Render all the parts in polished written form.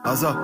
Asa.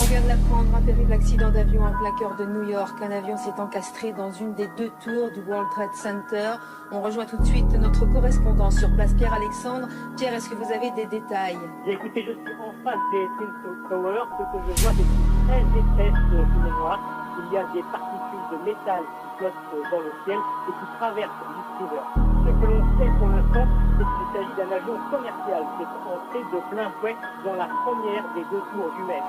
On vient de l'apprendre, un terrible accident d'avion en plein cœur de New York. Un avion s'est encastré dans une des deux tours du World Trade Center. On rejoint tout de suite notre correspondant sur place, Pierre-Alexandre. Pierre, est-ce que vous avez des détails? Écoutez, je suis en face des Twin Towers. Ce que je vois, c'est très épaisse fumée noire. Il y a des particules de métal qui flottent dans le ciel et qui traversent l'East. Ce que l'on sait pour l'instant, c'est qu'il s'agit d'un avion commercial qui est entré de plein fouet dans la première des deux tours jumelles.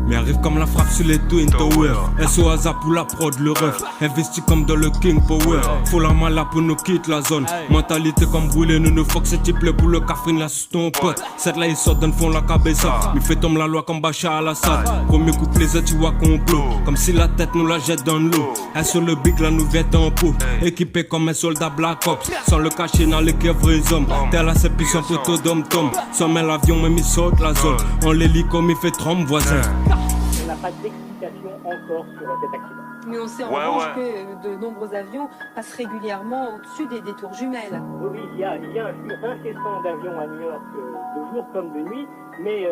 Mais arrive comme la frappe sur les Twin Towers. SOASA pour la prod, le ref. Investi comme dans le King Power. Faut la mala pour nous quitter la zone. Mentalité comme brûler, nous ne faut que c'est type pour le cafrine là sous ton pote. Cette là ils sortent d'un fond la cabeza. Il fait tomber la loi comme Bachar al-Assad. Premier coup plaisir, tu vois complot. Comme si la tête nous la jette dans l'eau. Elle sur le big la nouvelle en peau. Équipé comme un soldat Black Ops. Sans le cacher dans les vrais hommes. Tel là c'est puissant poteau d'homme-tom. Sommet l'avion même il saute la zone. On l'hélico il fait trompe voisin. On n'a pas d'explication encore sur cet accident. Mais on sait en revanche que de nombreux avions passent régulièrement au-dessus des tours jumelles. Oui, il y a un flux incessant d'avions à New York, de jour comme de nuit, mais...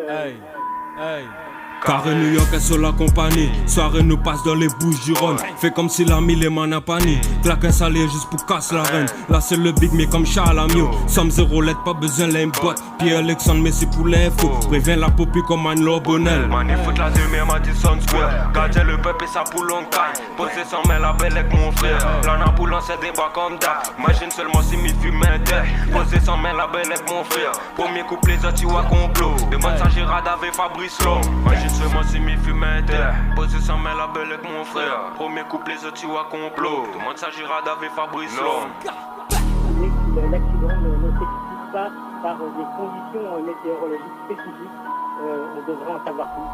Carré New York est sur la compagnie. Soirée nous passe dans les Bouches-du-Rhône. Fait comme si la mille man a panique. Claque un salé juste pour casser la reine. Là c'est le big mais comme Charles Amio. Somme zéro lettre, pas besoin l'imbot. Pierre-Alexandre Messi pour l'info. Préviens la poupée comme Anne Lorbonnel. Man il faut la demi Madison Square. Gardez le peuple et sa poule en caille. Posé sans main la belle avec mon frère. Là n'a pour lancer des bras comme d'hab. Imagine seulement si m'y fume un terre. Posé sans main la belle avec mon frère. Premier couplet ça tu vois complot. Demande ça Gérard avec Fabrice Long. Imagine seulement si m'y fume un terre. Posé sans main la belle avec mon frère. Premier couplet ça tu vois complot. Demande ça Gérard avec Fabrice Long. L'accident ne s'explique pas par des conditions météorologiques spécifiques. On devrait en savoir plus.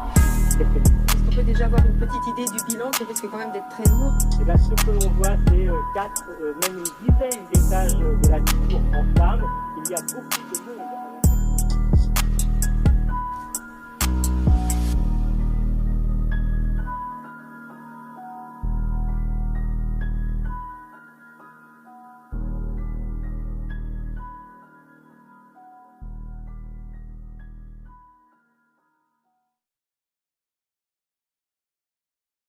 Est-ce qu'on peut déjà avoir une petite idée du bilan qui risque quand même d'être très lourd? Et là, ce que l'on voit, c'est 4, même une dizaine d'étages de la tour en flammes. Il y a beaucoup de